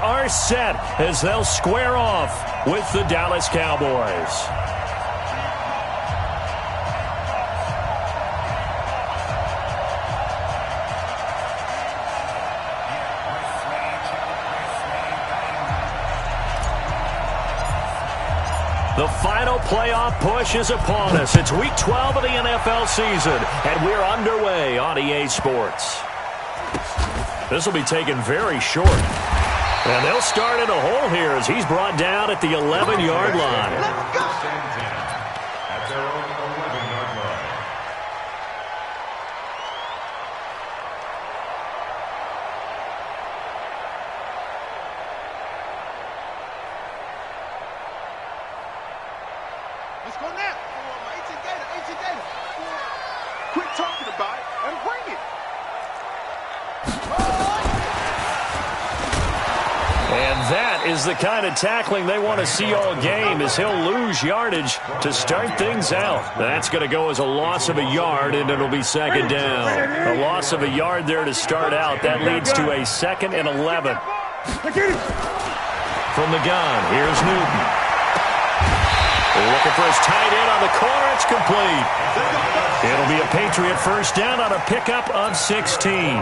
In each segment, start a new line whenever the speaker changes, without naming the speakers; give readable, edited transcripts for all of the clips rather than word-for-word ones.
are set as they'll square off with the Dallas Cowboys. The final playoff push is upon us. It's Week 12 of the NFL season, and we're underway on EA Sports. This will be taken very short. And they'll start in a hole here as he's brought down at the 11-yard line.
Let's go!
At their own 11-yard line.
Let's go now. 18 Gator. Quit talking about it and bring it.
And that is the kind of tackling they want to see all game, as he'll lose yardage to start things out. That's going to go as a loss of a yard, and it'll be second down. A loss of a yard there to start out. That leads to a 2nd and 11. From the gun, here's Newton. Looking for his tight end on the corner. It's complete. It'll be a Patriot first down on a pickup of 16.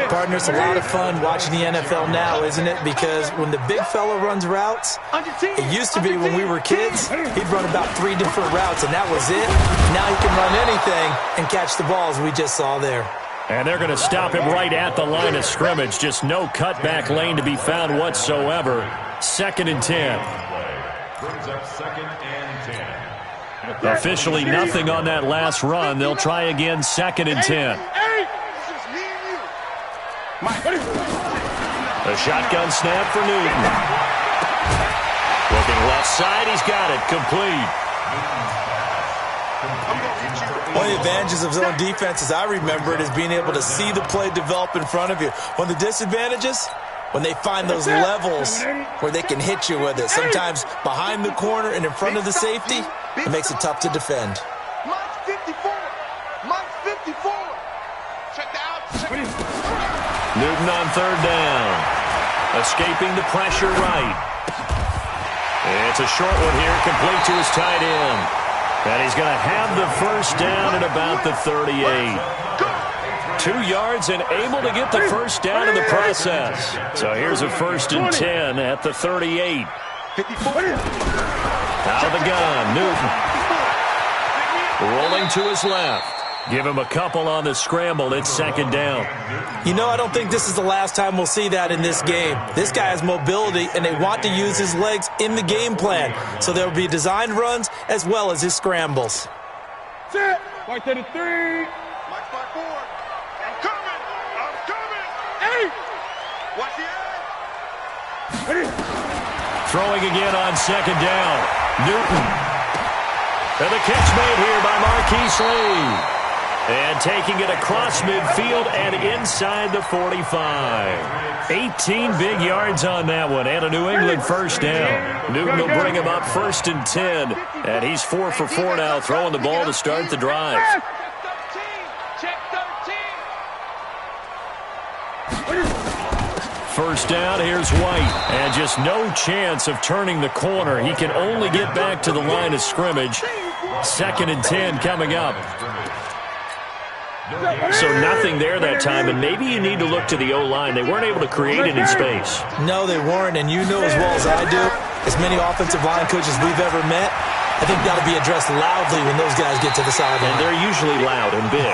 Partner, it's a lot of fun watching the NFL now, isn't it? Because when the big fella runs routes, it used to be when we were kids, he'd run about 3 different routes, and that was it. Now he can run anything and catch the balls we just saw there.
And they're going to stop him right at the line of scrimmage. Just no cutback lane to be found whatsoever. 2nd and 10.
Brings up 2nd and 10.
Officially nothing on that last run. They'll try again 2nd and 10. A shotgun snap for Newton. Looking left side, he's got it. Complete.
One of the advantages of zone defense, as I remember it, is being able to see the play develop in front of you. One of the disadvantages, when they find those levels where they can hit you with it. Sometimes behind the corner and in front of the safety, it makes it tough to defend.
Mike's 54. Check that out.
Newton on 3rd down. Escaping the pressure right. It's a short one here, complete to his tight end. And he's going to have the first down at about the 38. 2 yards and able to get the first down in the process. So here's a 1st and 10 at the 38. Out of the gun, Newton. Rolling to his left. Give him a couple on the scramble. It's 2nd down.
You know, I don't think this is the last time we'll see that in this game. This guy has mobility, and they want to use his legs in the game plan. So there will be designed runs as well as his scrambles.
Set. Mike to the 3. Mike's by 4. I'm coming. Hey. Watch the edge.
Throwing again on 2nd down. Newton. And the catch made here by Marquise Lee. And taking it across midfield and inside the 45. 18 big yards on that one, and a New England first down. Newton will bring him up 1st and 10, and he's 4 for 4 now, throwing the ball to start the drive. First down, here's White, and just no chance of turning the corner. He can only get back to the line of scrimmage. 2nd and 10 coming up. So nothing there that time, and maybe you need to look to the O-line. They weren't able to create it in space.
No, they weren't, and you know as well as I do, as many offensive line coaches we've ever met, I think that'll be addressed loudly when those guys get to the sideline.
And they're usually loud and big.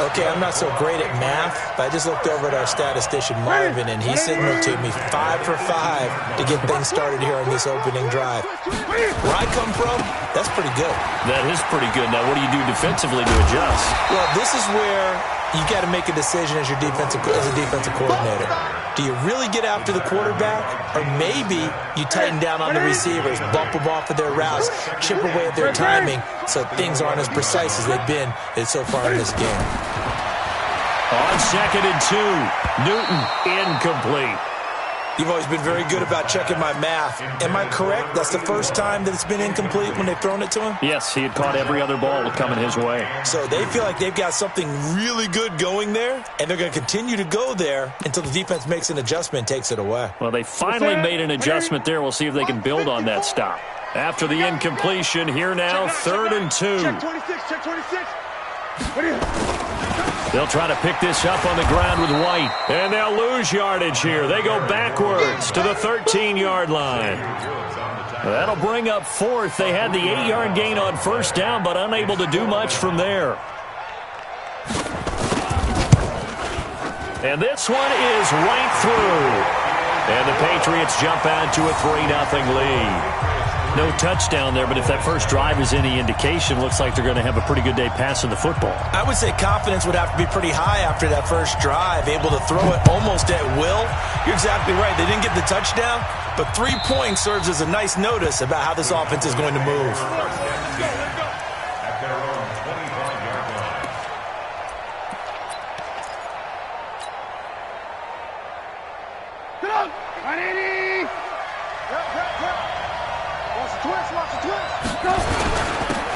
Okay, I'm not so great at math, but I just looked over at our statistician, Marvin, and he signaled to me 5 for 5 to get things started here on this opening drive. Where I come from, that's pretty good.
That is pretty good. Now, what do you do defensively to adjust?
Well, this is where you got to make a decision as a defensive coordinator. Do you really get after the quarterback, or maybe you tighten down on the receivers, bump them off of their routes, chip away at their timing, so things aren't as precise as they've been so far in this game.
On 2nd and 2, Newton incomplete.
You've always been very good about checking my math. Am I correct? That's the first time that it's been incomplete when they've thrown it to him?
Yes, he had caught every other ball coming his way.
So they feel like they've got something really good going there, and they're going to continue to go there until the defense makes an adjustment and takes it away.
Well, they finally made an adjustment there. We'll see if they can build on that stop. After the incompletion, here now, 3rd and 2.
Check 26, check 26. What are you?
They'll try to pick this up on the ground with White. And they'll lose yardage here. They go backwards to the 13-yard line. That'll bring up 4th. They had the 8-yard gain on 1st down, but unable to do much from there. And this one is right through. And the Patriots jump out to a 3-0 lead. No touchdown there, but if that first drive is any indication, looks like they're going to have a pretty good day passing the football.
I would say confidence would have to be pretty high after that first drive, able to throw it almost at will. You're exactly right. They didn't get the touchdown, but 3 points serves as a nice notice about how this offense is going to move.
At their own 25-yard line.
Get up! 180! Yep. Watch the twist, watch the twist. Go!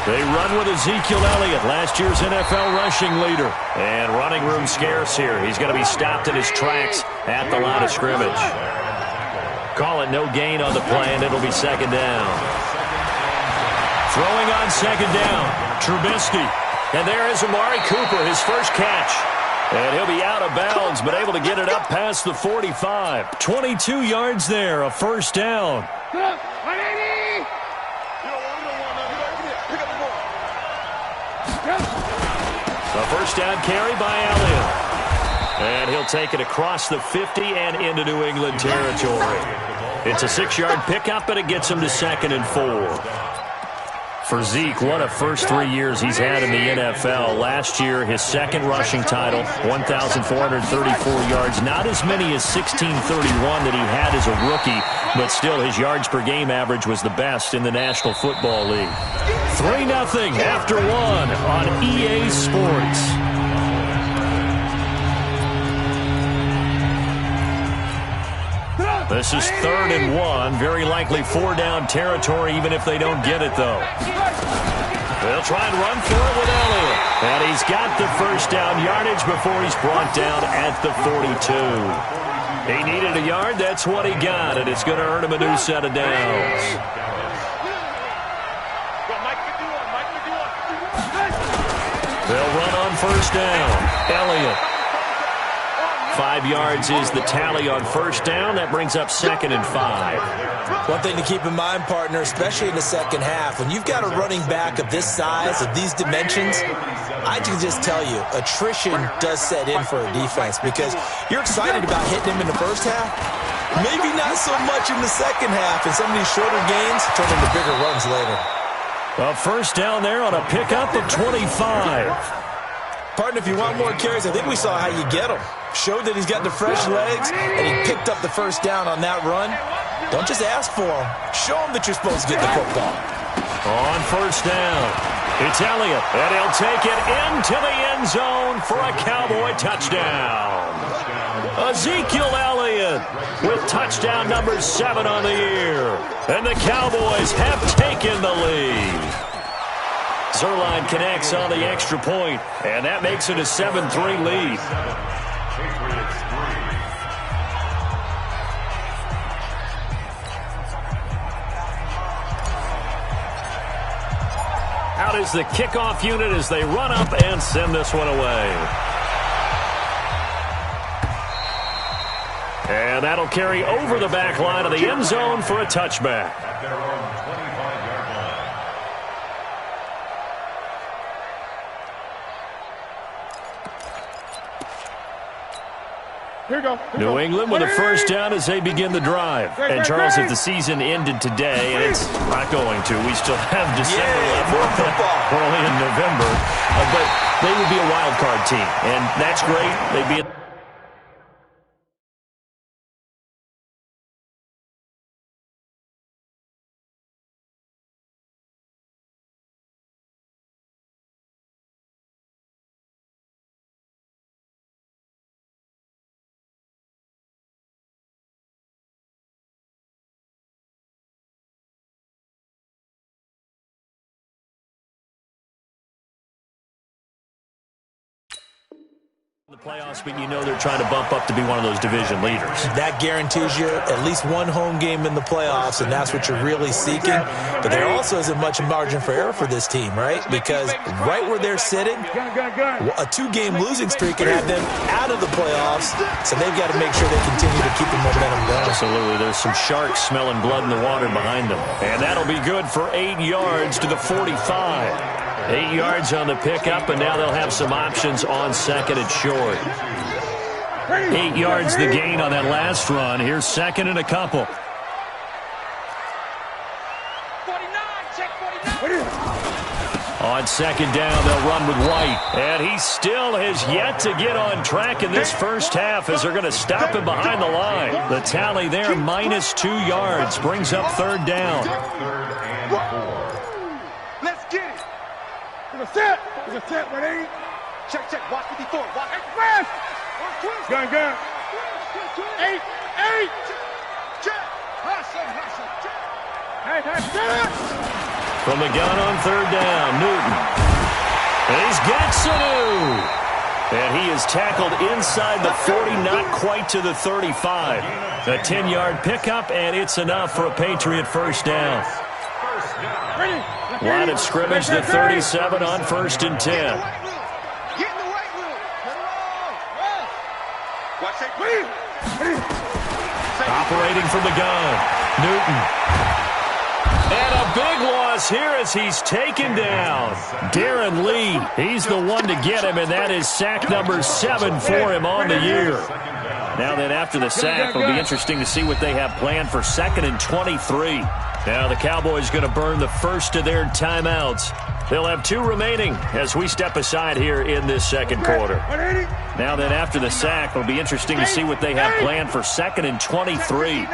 They run with Ezekiel Elliott, last year's NFL rushing leader. And running room scarce here. He's going to be stopped in his tracks at the line of scrimmage. Call it no gain on the play, and it'll be 2nd down. Throwing on 2nd down, Trubisky. And there is Amari Cooper, his first catch. And he'll be out of bounds, but able to get it up past the 45. 22 yards there, a 1st down.
Get up! 180! Pick up the ball.
A 1st down carry by Elliott. And he'll take it across the 50 and into New England territory. It's a 6-yard pickup, but it gets him to 2nd and 4. For Zeke, what a first 3 years he's had in the NFL. Last year, his 2nd rushing title, 1,434 yards. Not as many as 1,631 that he had as a rookie, but still his yards per game average was the best in the National Football League. 3-0 after 1 on EA Sports. This is 3rd and 1. Very likely 4-down territory, even if they don't get it, though. They'll try and run for it with Elliott. And he's got the 1st down yardage before he's brought down at the 42. He needed a yard. That's what he got, and it's going to earn him a new set of downs. They'll run on 1st down. Elliott. 5 yards is the tally on 1st down. That brings up 2nd and 5.
One thing to keep in mind, partner, especially in the second half, when you've got a running back of this size, of these dimensions, I can just tell you, attrition does set in for a defense because you're excited about hitting him in the first half. Maybe not so much in the second half, and some of these shorter gains turn into bigger runs later.
A 1st down there on a pickup of 25.
Partner, if you want more carries, I think we saw how you get them. Showed that he's got the fresh legs, and he picked up the 1st down on that run. Don't just ask for him. Show him that you're supposed to get the football.
On 1st down, it's Elliott, and he'll take it into the end zone for a Cowboy touchdown. Ezekiel Elliott with touchdown number 7 on the year. And the Cowboys have taken the lead. Zerline connects on the extra point, and that makes it a 7-3 lead. Out is the kickoff unit as they run up and send this one away. And that'll carry over the back line of the end zone for a touchback.
At their own 25-yard line.
Here we go.
New England with a 1st down as they begin the drive. And Charles, if the season ended today, and it's not going to, we still have December left. We're only in November. But they would be a wild card team, and that's great. They'd be Playoffs, but you know they're trying to bump up to be one of those division leaders.
That guarantees you at least one home game in the playoffs, and that's what you're really seeking. But there also isn't much margin for error for this team, right? Because right where they're sitting, a 2-game losing streak can have them out of the playoffs, so they've got to make sure they continue to keep the momentum going.
Absolutely. There's some sharks smelling blood in the water behind them. And that'll be good for 8 yards to the 45. 8 yards on the pickup, and now they'll have some options on second and short. 8 yards the gain on that last run. Here's second and a couple.
49, check 49.
On second down, they'll run with White. And he still has yet to get on track in this first half as they're going to stop him behind the line. The tally there, minus 2 yards, brings up third down.
Let's get it. There's a set. There's a set, 180. Check, check. Watch 54. Watch. Express. Gun. 8. Check. Hey.
From the gun on third down, Newton. He's got Sanu. And he is tackled inside the 40, not quite to the 35. A 10-yard pickup, and it's enough for a Patriot first down. Line of scrimmage, the 37 on first and 10.
Get in the right wheel. Watch it.
Operating from the gun, Newton. And a big loss here as he's taken down. Darren Lee, he's the one to get him, and that is sack number 7 for him on the year. Now then, after the sack, it'll be interesting to see what they have planned for second and 23. Now the Cowboys going to burn the first of their timeouts. They'll have 2 remaining as we step aside here in this second quarter. Now then, after the sack, it'll be interesting to see what they have planned for second and 23.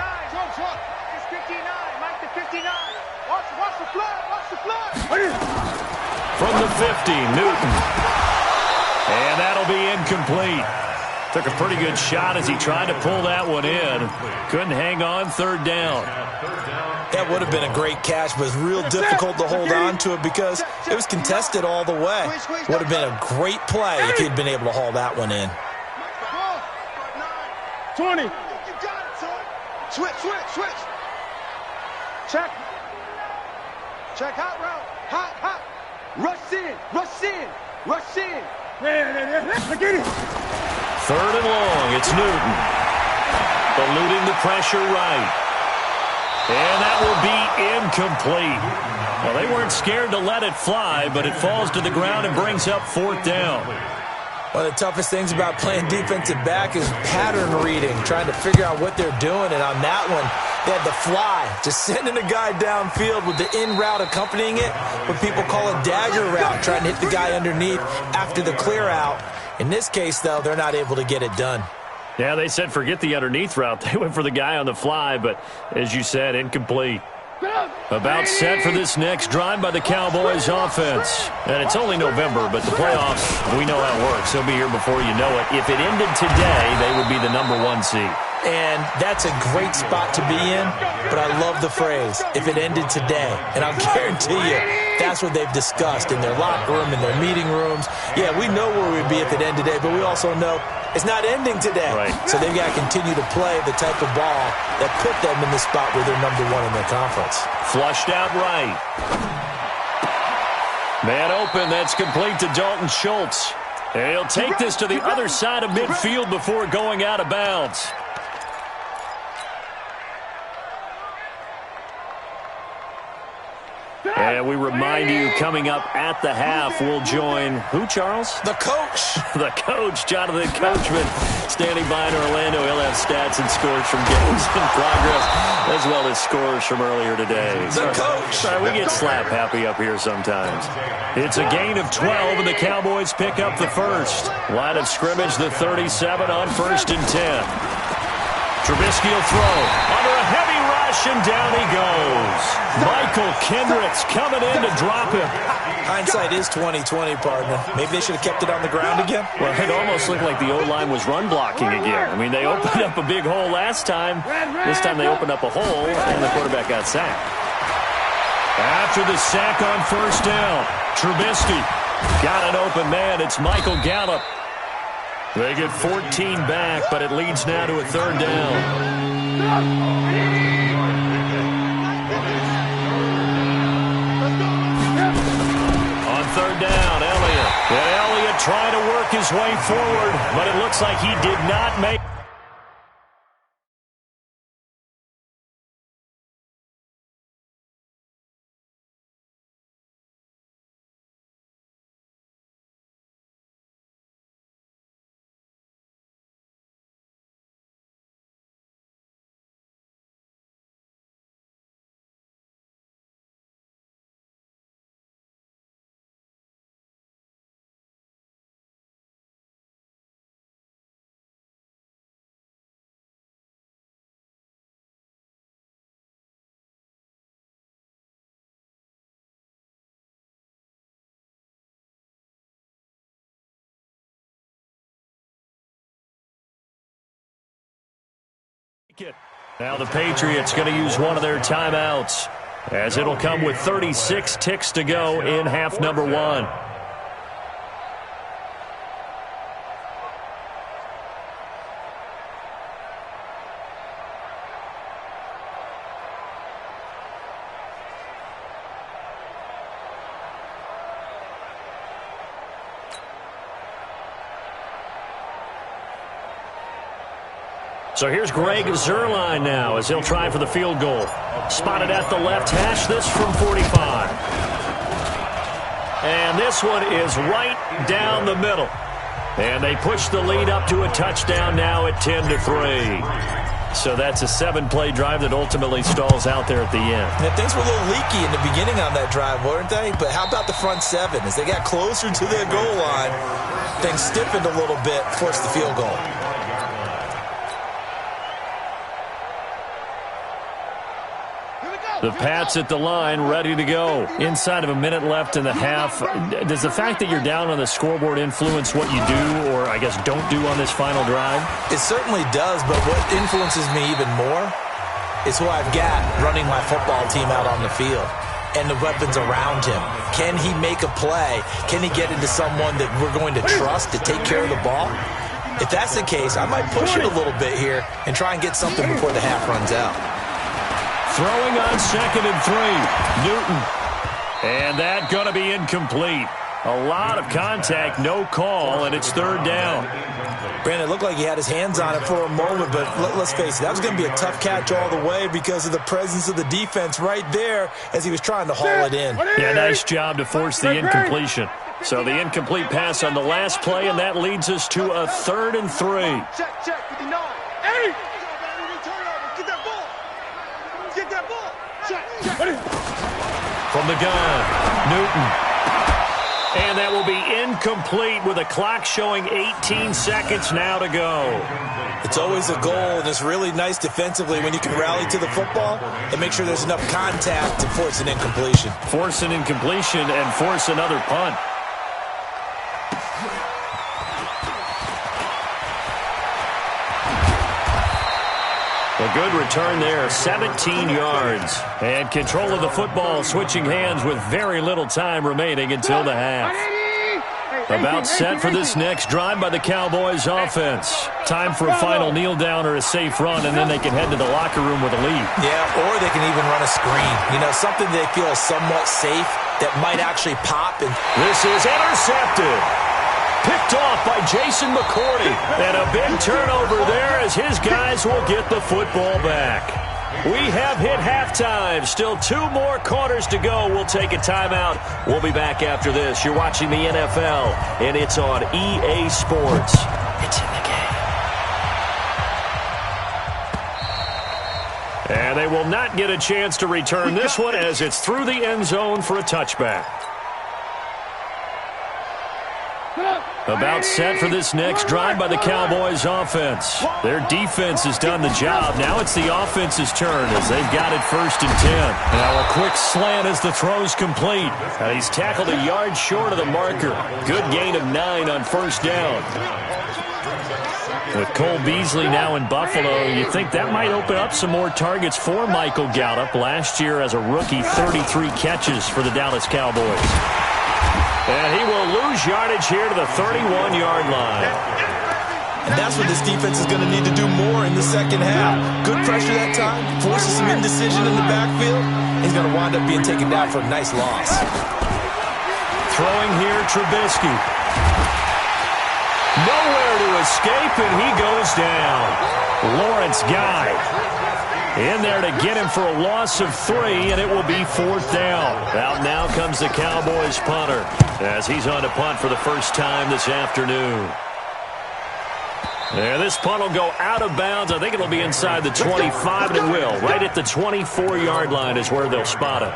From the 50, Newton. And that'll be incomplete. Took a pretty good shot as he tried to pull that one in. Couldn't hang on third down.
That would have been a great catch, but it's real difficult to hold on to it because it was contested all the way. Would have been a great play if he'd been able to haul that one in.
20. You got it, son. Switch. Check. Check hot route. Hot. Rush in. Get it.
Third and long, it's Newton. Eluding the pressure right. And that will be incomplete. Well, they weren't scared to let it fly, but it falls to the ground and brings up fourth down.
One of the toughest things about playing defensive back is pattern reading, trying to figure out what they're doing. And on that one, they had the fly, just sending a guy downfield with the in route accompanying it, what people call a dagger route, trying to hit the guy underneath after the clear out. In this case, though, they're not able to get it done.
Yeah, they said forget the underneath route. They went for the guy on the fly, but as you said, incomplete. About set for this next drive by the Cowboys offense. And it's only November, but the playoffs, we know how it works. They'll be here before you know it. If it ended today, they would be the #1 seed.
And that's a great spot to be in, but I love the phrase, if it ended today. And I'll guarantee you, that's what they've discussed in their locker room, in their meeting rooms. Yeah, we know where we'd be if it ended today, but we also know it's not ending today.
Right.
So they've got to continue to play the type of ball that put them in the spot where they're #1 in their conference.
Flushed out right. Man open, that's complete to Dalton Schultz. And he'll take this to the other side of midfield before going out of bounds. And we remind you, coming up at the half, we'll join who, Charles?
The coach.
The coach, Jonathan Coachman, standing by in Orlando. He'll have stats and scores from games in progress, as well as scores from earlier today.
The coach.
Sorry, we get slap happy up here sometimes. It's a gain of 12, and the Cowboys pick up the first. Line of scrimmage, the 37 on first and 10. Trubisky will throw under a heavy rush, and down he goes. Michael Kendricks coming in to drop him.
Hindsight is 20/20, partner. Maybe they should have kept it on the ground again.
Well, it almost looked like the O-line was run blocking again. I mean, they opened up a big hole last time. This time they opened up a hole, and the quarterback got sacked. After the sack on first down, Trubisky got an open man. It's Michael Gallup. They get 14 back, but it leads now to a third down. On third down, Elliott. And Elliott trying to work his way forward, but it looks like he did not make. Now the Patriots going to use one of their timeouts, as it'll come with 36 ticks to go in half number one. So here's Greg Zuerlein now as he'll try for the field goal. Spotted at the left hash, this from 45. And this one is right down the middle. And they push the lead up to a touchdown now at 10-3. So that's a 7-play drive that ultimately stalls out there at the end.
And things were a little leaky in the beginning on that drive, weren't they? But how about the front seven? As they got closer to their goal line, things stiffened a little bit, forced the field goal.
The Pats at the line, ready to go. Inside of a minute left in the half. Does the fact that you're down on the scoreboard influence what you do, or I guess don't do on this final drive?
It certainly does, but what influences me even more is who I've got running my football team out on the field and the weapons around him. Can he make a play? Can he get into someone that we're going to trust to take care of the ball? If that's the case, I might push it a little bit here and try and get something before the half runs out.
Throwing on 2nd and 3. Newton. And that going to be incomplete. A lot of contact, no call, and it's third down.
Brandon, it looked like he had his hands on it for a moment, but let's face it, that was going to be a tough catch all the way because of the presence of the defense right there as he was trying to haul it in.
Yeah, nice job to force the incompletion. So the incomplete pass on the last play, and that leads us to a 3rd and 3.
Check, 59. 8. Get that ball. Get that ball. Check.
From the gun, Newton. And that will be incomplete with a clock showing 18 seconds now to go.
It's always a goal, and it's really nice defensively when you can rally to the football and make sure there's enough contact to force an incompletion.
Force an incompletion and force another punt. A good return there, 17 yards. And control of the football, switching hands with very little time remaining until the half. About set for this next drive by the Cowboys offense. Time for a final kneel down or a safe run, and then they can head to the locker room with a lead.
Yeah, or they can even run a screen. You know, something they feel is somewhat safe that might actually pop. And
this is intercepted. Picked off by Jason McCourty. And a big turnover there as his guys will get the football back. We have hit halftime. Still 2 more quarters to go. We'll take a timeout. We'll be back after this. You're watching the NFL, and it's on EA Sports. It's in the game. And they will not get a chance to return this one as it's through the end zone for a touchback. About set for this next drive by the Cowboys offense. Their defense has done the job. Now it's the offense's turn as they've got it 1st and 10. Now a quick slant as the throw's complete. And he's tackled a yard short of the marker. Good gain of 9 on 1st down. With Cole Beasley now in Buffalo, you think that might open up some more targets for Michael Gallup. Last year as a rookie, 33 catches for the Dallas Cowboys. And he will lose yardage here to the 31-yard line.
And that's what this defense is going to need to do more in the second half. Good pressure that time, forces some indecision in the backfield. He's going to wind up being taken down for a nice loss.
Throwing here, Trubisky. Nowhere to escape, and he goes down. Lawrence Guy in there to get him for a loss of 3, and it will be 4th down. Out now comes the Cowboys punter as he's on to punt for the first time this afternoon. And this punt will go out of bounds. I think it'll be inside the 25, and it will. Right at the 24-yard line is where they'll spot it.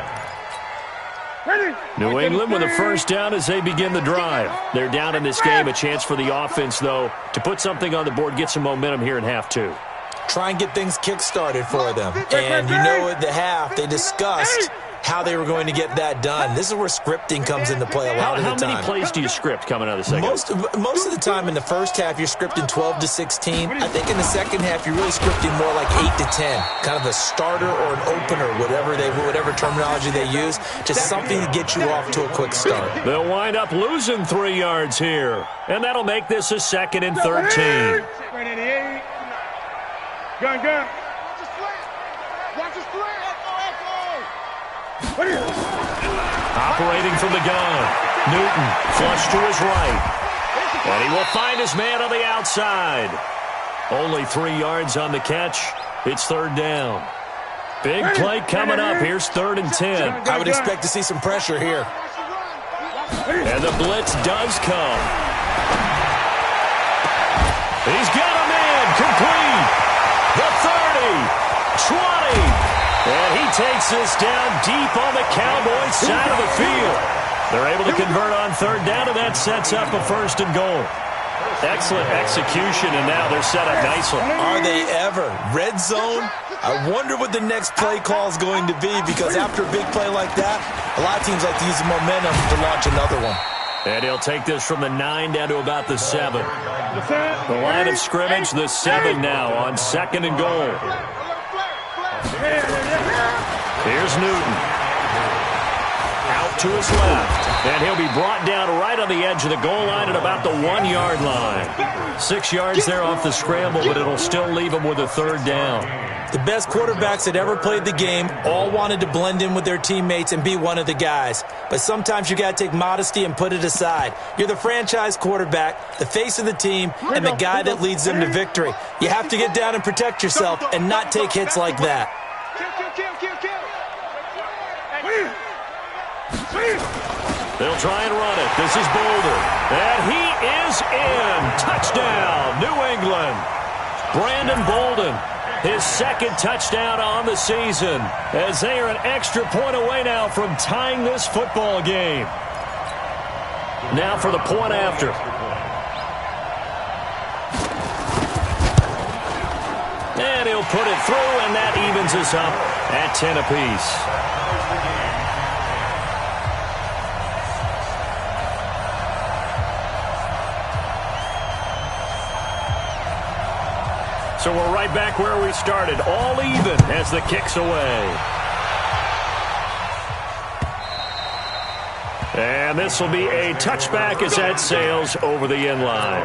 New England with a first down as they begin the drive. They're down in this game. A chance for the offense, though, to put something on the board, get some momentum here in half 2.
Try and get things kick-started for them. And you know at the half, they discussed how they were going to get that done. This is where scripting comes into play a lot of the time.
How many plays do you script coming out of the second half?
Most of the time in the first half, you're scripting 12 to 16. I think in the second half, you're really scripting more like 8 to 10. Kind of a starter or an opener, whatever terminology they use. Just something to get you off to a quick start.
They'll wind up losing 3 yards here. And that'll make this a 2nd and 13.
Gun. Watch his slant.
Operating from the gun. Newton flush to his right. And he will find his man on the outside. Only 3 yards on the catch. It's 3rd down. Big play coming up. Here's 3rd and 10.
I would expect to see some pressure here.
And the blitz does come. He's got a man complete. The 30, 20. And he takes this down deep on the Cowboys side of the field. They're able to convert on 3rd down, and that sets up a 1st and goal. Excellent execution, and now they're set up nicely.
Are they ever? Red zone? I wonder what the next play call is going to be, because after a big play like that, a lot of teams like to use the momentum to launch another one.
And he'll take this from the 9 down to about the 7. The line of scrimmage, the 7 now on 2nd and goal. Here's Newton. Out to his left. And he'll be brought down right on the edge of the goal line at about the 1-yard line. 6 yards there off the scramble, but it'll still leave him with a 3rd down.
The best quarterbacks that ever played the game all wanted to blend in with their teammates and be one of the guys. But sometimes you got to take modesty and put it aside. You're the franchise quarterback, the face of the team, and the guy that leads them to victory. You have to get down and protect yourself and not take hits like that.
They'll try and run it. This is Bolden. And he is in. Touchdown, New England. Brandon Bolden, his 2nd touchdown on the season, as they are an extra point away now from tying this football game. Now for the point after. And he'll put it through, and that evens us up at 10 apiece. So we're right back where we started, all even as the kick's away. And this will be a touchback as that sails over the end line.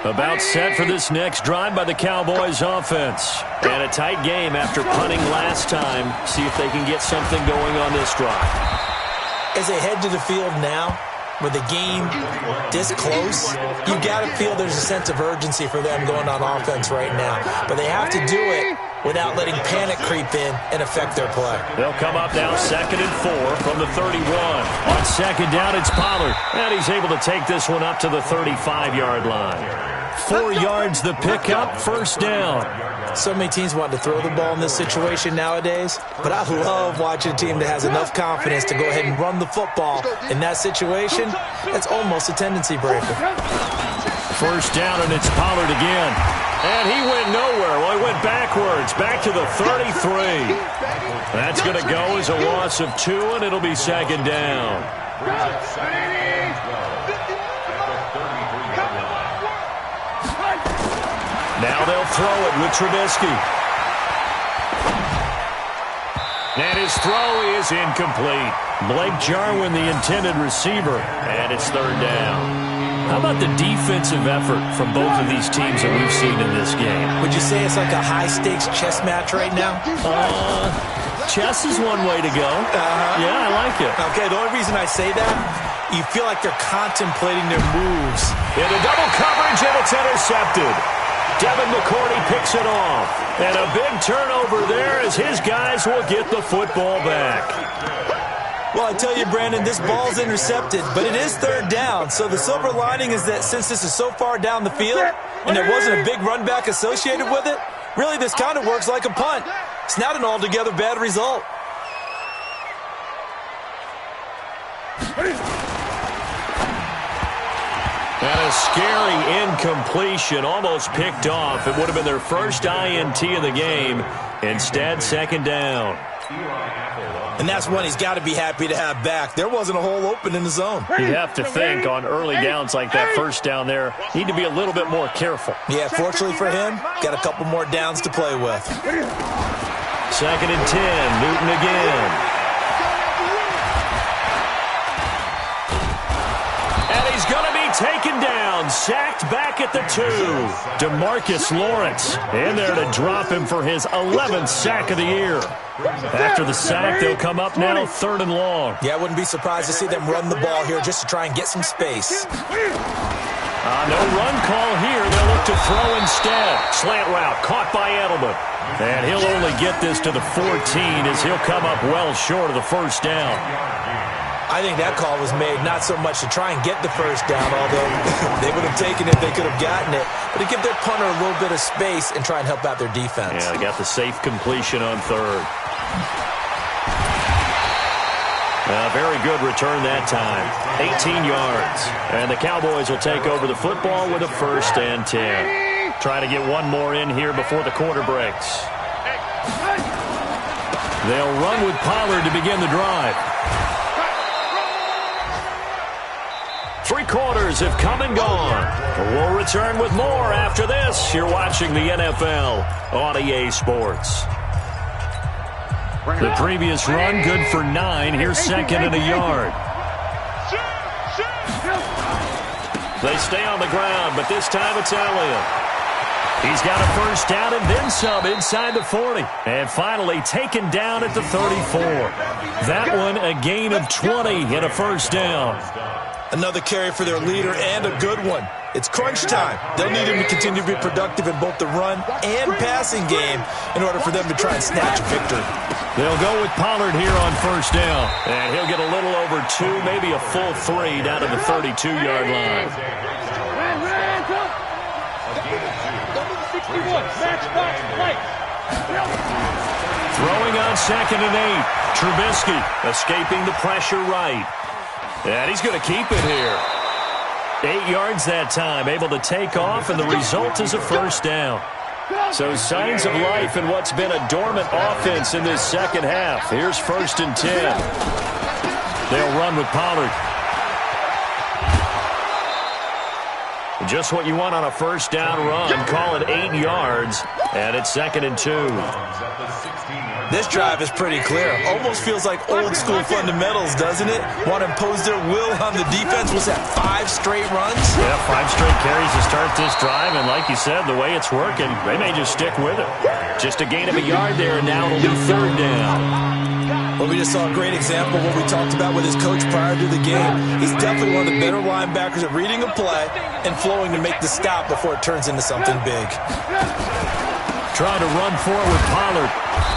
About set for this next drive by the Cowboys offense. And a tight game after punting last time. See if they can get something going on this drive.
As they head to the field now, with the game this close, you got to feel there's a sense of urgency for them going on offense right now. But they have to do it without letting panic creep in and affect their play.
They'll come up now 2nd and 4 from the 31. On 2nd down, it's Pollard. And he's able to take this one up to the 35-yard line. 4 yards the pickup, 1st down.
So many teams want to throw the ball in this situation nowadays, but I love watching a team that has enough confidence to go ahead and run the football. In that situation, that's almost a tendency breaker.
1st down, and it's Pollard again. And he went nowhere. Well, he went backwards, back to the 33. That's going to go as a loss of 2, and it'll be 2nd down. Now they'll throw it with Trubisky. And his throw is incomplete. Blake Jarwin, the intended receiver, and it's 3rd down. How about the defensive effort from both of these teams that we've seen in this game?
Would you say it's like a high-stakes chess match right now?
Chess is one way to go. Yeah, I like it.
Okay, the only reason I say that, you feel like they're contemplating their moves.
Into double coverage, and it's intercepted. Devin McCourty picks it off. And a big turnover there as his guys will get the football back.
Well, I tell you, Brandon, this ball's intercepted, but it is third down. So the silver lining is that since this is so far down the field and there wasn't a big run back associated with it, really this kind of works like a punt. It's not an altogether bad result.
And a scary incompletion, almost picked off. It would have been their first INT of the game. Instead, second down.
And that's one he's got to be happy to have back. There wasn't a hole open in the zone.
You have to think on early downs like that first down there, need to be a little bit more careful.
Yeah, fortunately for him, got a couple more downs to play with.
Second and 10, Newton again. And he's going to be taken down, sacked back at the 2. DeMarcus Lawrence in there to drop him for his 11th sack of the year. After the sack, they'll come up now third and long.
Yeah, I wouldn't be surprised to see them run the ball here just to try and get some space.
No run call here. They'll look to throw instead. Slant route caught by Edelman. And he'll only get this to the 14 as he'll come up well short of the first down.
I think that call was made not so much to try and get the first down, although they would have taken it if they could have gotten it, but to give their punter a little bit of space and try and help out their defense.
Yeah, they got the safe completion on third. Very good return that time. 18 yards. And the Cowboys will take over the football with a first and 10. Try to get one more in here before the quarter breaks. They'll run with Pollard to begin the drive. 3 quarters have come and gone. We'll return with more after this. You're watching the NFL on EA Sports. The previous run, good for 9. Here's second and a yard. They stay on the ground, but this time it's Elliott. He's got a first down and then some inside the 40. And finally taken down at the 34. That one a gain of 20 and a first down.
Another carry for their leader and a good one. It's crunch time. They'll need him to continue to be productive in both the run and passing game in order for them to try and snatch a victory.
They'll go with Pollard here on first down. And he'll get a little over 2, maybe a full 3 down to the 32-yard line. Throwing on second and 8. Trubisky escaping the pressure right. And he's going to keep it here. 8 yards that time, able to take off, and the result is a first down. So signs of life in what's been a dormant offense in this second half. Here's first and 10. They'll run with Pollard. Just what you want on a first down run. Call it 8 yards, and it's second and 2.
This drive is pretty clear. Almost feels like old school fundamentals, doesn't it? Want to impose their will on the defense. Was that 5 straight runs?
Yeah, 5 straight carries to start this drive, and like you said, the way it's working, they may just stick with it. Just a gain of a yard there, and now it'll be third down.
Well, we just saw a great example of what we talked about with his coach prior to the game. He's definitely one of the better linebackers at reading a play and flowing to make the stop before it turns into something big.
Trying to run forward with Pollard.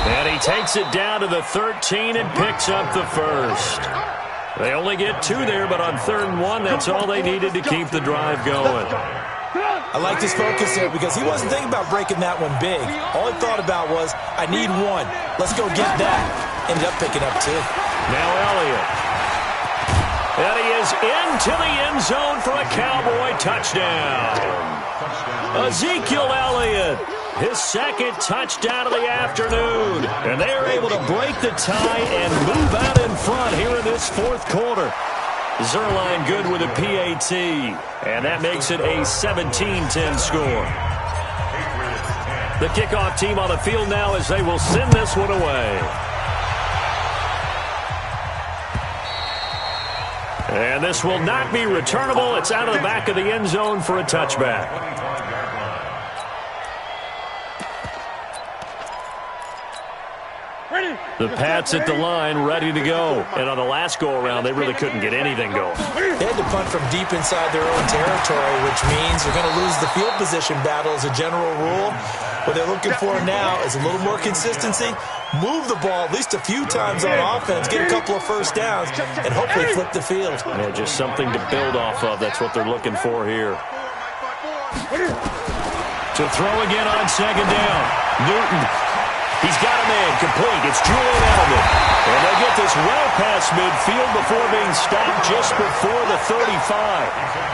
And he takes it down to the 13 and picks up the first. They only get 2 there, but on third and 1, that's all they needed to keep the drive going.
I liked his focus here because he wasn't thinking about breaking that one big. All he thought about was, I need 1. Let's go get that. Ended up picking up 2.
Now Elliott. And he is into the end zone for a Cowboy touchdown. Ezekiel Elliott, his second touchdown of the afternoon. And they are able to break the tie and move out in front here in this fourth quarter. Zerline good with a PAT. And that makes it a 17-10 score. The kickoff team on the field now as they will send this one away. And this will not be returnable. It's out of the back of the end zone for a touchback. The Pats at the line, ready to go. And on the last go-around, they really couldn't get anything going.
They had to punt from deep inside their own territory, which means they're going to lose the field position battle as a general rule. What they're looking for now is a little more consistency, move the ball at least a few times on offense, get a couple of first downs, and hopefully flip the field.
Yeah, just something to build off of. That's what they're looking for here. To throw again on second down. Newton. He's got him in, complete. It's Julian Edelman. And they'll get this well past midfield before being stopped just before the 35.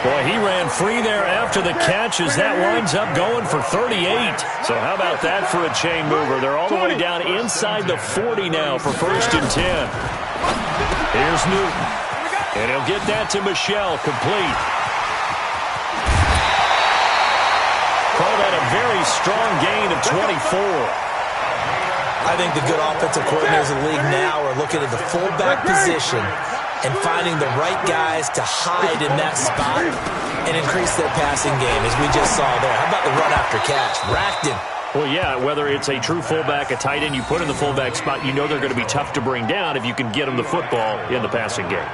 Boy, he ran free there after the catch as that winds up going for 38. So how about that for a chain mover? They're all the way down inside the 40 now for 1st and 10. Here's Newton. And he'll get that to Michelle, complete. Call that a very strong gain of 24.
I think the good offensive coordinators in the league now are looking at the fullback position and finding the right guys to hide in that spot and increase their passing game, as we just saw there. How about the run after catch? Racked him.
Well, yeah, whether it's a true fullback, a tight end, you put in the fullback spot, you know they're going to be tough to bring down if you can get them the football in the passing game.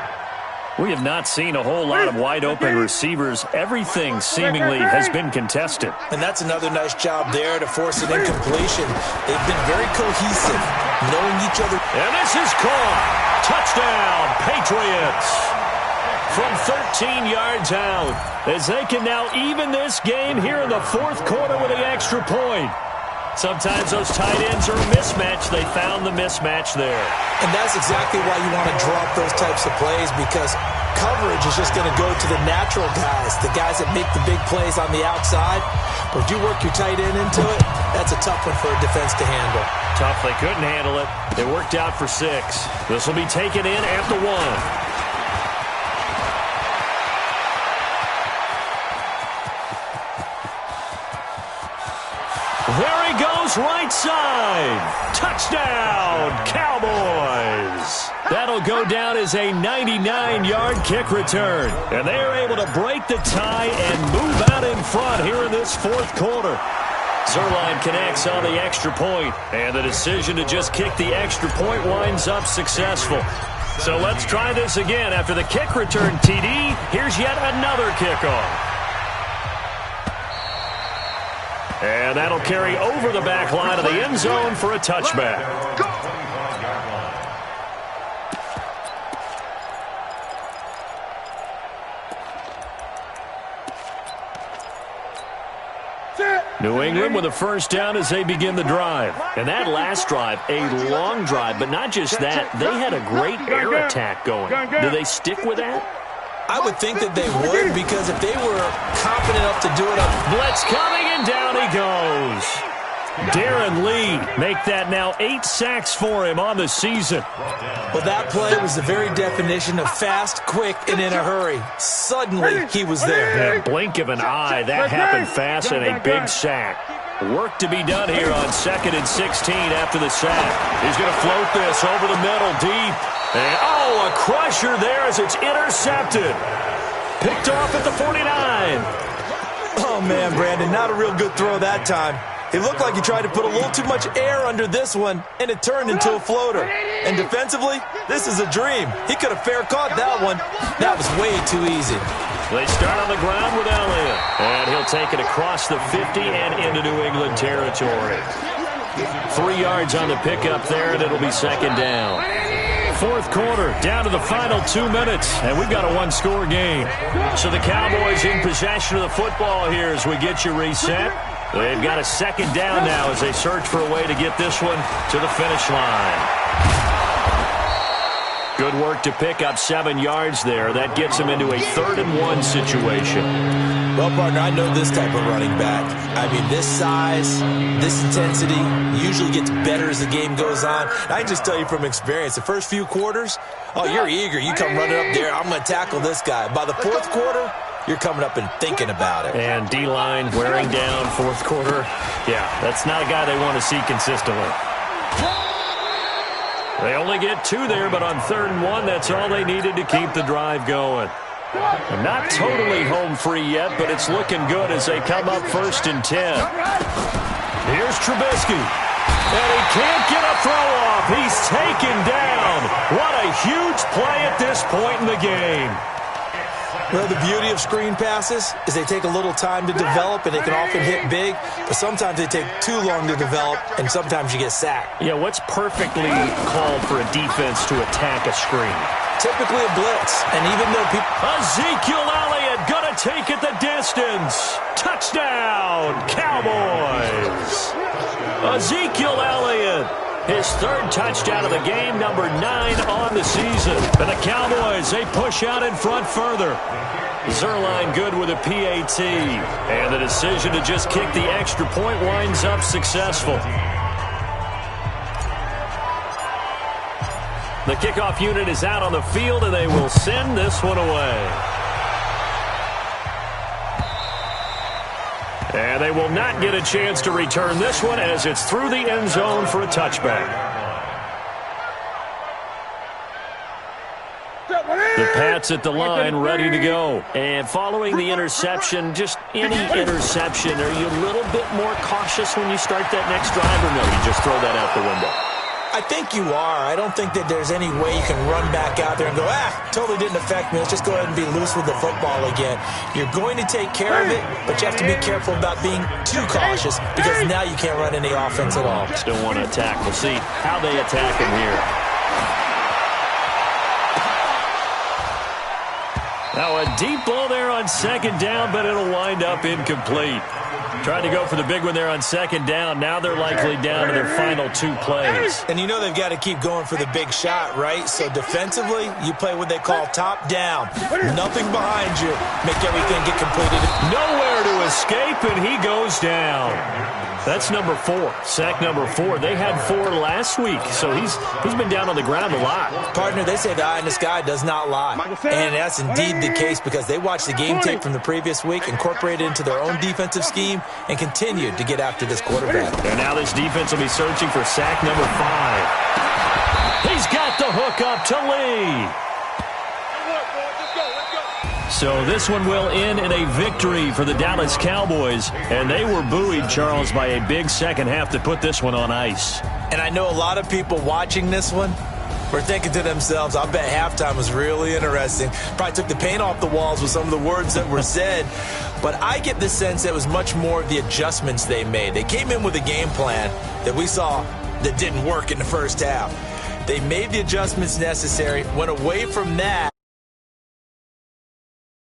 We have not seen a whole lot of wide-open receivers. Everything seemingly has been contested.
And that's another nice job there to force an incompletion. They've been very cohesive, knowing each other.
And this is caught. Touchdown, Patriots. From 13 yards out, as they can now even this game here in the 4th quarter with an extra point. Sometimes those tight ends are a mismatch. They found the mismatch there.
And that's exactly why you want to drop those types of plays, because coverage is just going to go to the natural guys, the guys that make the big plays on the outside. But if you work your tight end into it, that's a tough one for a defense to handle.
Tough. They couldn't handle it. It worked out for 6. This will be taken in at the 1. There he goes, right side. Touchdown, Cowboys. That'll go down as a 99-yard kick return. And they are able to break the tie and move out in front here in this 4th quarter. Zerline connects on the extra point, and the decision to just kick the extra point winds up successful. So let's try this again. After the kick return, TD, here's yet another kickoff. And that'll carry over the back line of the end zone for a touchback. New England with a first down as they begin the drive. And that last drive, a long drive, but not just that, they had a great air attack going. Do they stick with that?
I would think that they would, because if they were confident enough to do it up.
Blitz coming, and down he goes. Darren Lee make that now 8 sacks for him on the season.
Well, that play was the very definition of fast, quick, and in a hurry. Suddenly, he was there.
Yeah, blink of an eye, that happened fast, and a big sack. Work to be done here on 2nd and 16 after the sack. He's going to float this over the middle, deep. And, a crusher there as it's intercepted. Picked off at the 49.
Oh, man, Brandon, not a real good throw that time. It looked like he tried to put a little too much air under this one, and it turned into a floater. And defensively, this is a dream. He could have fair caught that one. That was way too easy.
They start on the ground with Elliott. And he'll take it across the 50 and into New England territory. 3 yards on the pickup there, and it'll be 2nd down. 4th quarter, down to the final 2 minutes, and we've got a 1-score game. So the Cowboys in possession of the football here as we get you reset. They've got a 2nd down now as they search for a way to get this one to the finish line. Good work to pick up 7 yards there. That gets them into a 3rd and 1 situation.
Well, partner, I know this type of running back. I mean, this size, this intensity usually gets better as the game goes on. I can just tell you from experience, the first few quarters, you're eager. You come running up there, I'm going to tackle this guy. By the 4th quarter, you're coming up and thinking about it.
And D-line wearing down 4th quarter. Yeah, that's not a guy they want to see consistently. They only get 2 there, but on 3rd and 1, that's all they needed to keep the drive going. They're not totally home free yet, but it's looking good as they come up 1st and 10. Here's Trubisky. And he can't get a throw off. He's taken down. What a huge play at this point in the game.
Well, the beauty of screen passes is they take a little time to develop, and they can often hit big, but sometimes they take too long to develop, and sometimes you get sacked.
Yeah, what's perfectly called for a defense to attack a screen?
Typically a blitz, and even though people...
Ezekiel Elliott gonna take it the distance. Touchdown, Cowboys. Ezekiel Elliott, his 3rd touchdown of the game, number 9 on the season. And the Cowboys, they push out in front further. Zerline good with a PAT. And the decision to just kick the extra point winds up successful. The kickoff unit is out on the field, and they will send this one away. And they will not get a chance to return this one as it's through the end zone for a touchback. The Pats at the line, ready to go. And following the interception, just any interception, are you a little bit more cautious when you start that next drive, or no, you just throw that out the window?
I think you are. I don't think that there's any way you can run back out there and go, totally didn't affect me. Let's just go ahead and be loose with the football again. You're going to take care of it, but you have to be careful about being too cautious because now you can't run any offense at all.
Still want to attack. We'll see how they attack him here. Now a deep ball there on 2nd down, but it'll wind up incomplete. Trying to go for the big one there on 2nd down. Now they're likely down to their final 2 plays.
And you know they've got to keep going for the big shot, right? So defensively, you play what they call top down. Nothing behind you. Make everything get completed.
Nowhere to escape, and he goes down. That's number 4. Sack number 4. They had 4 last week, so he's been down on the ground a lot.
Partner, they say the eye in the sky does not lie. And that's indeed the case because they watched the game tape from the previous week, incorporated it into their own defensive scheme, and continued to get after this quarterback.
And now this defense will be searching for sack number 5. He's got the hook up to Lee. So this one will end in a victory for the Dallas Cowboys. And they were buoyed, Charles, by a big second half to put this one on ice.
And I know a lot of people watching this one were thinking to themselves, I bet halftime was really interesting. Probably took the paint off the walls with some of the words that were said. But I get the sense that it was much more of the adjustments they made. They came in with a game plan that we saw that didn't work in the first half. They made the adjustments necessary, went away from that,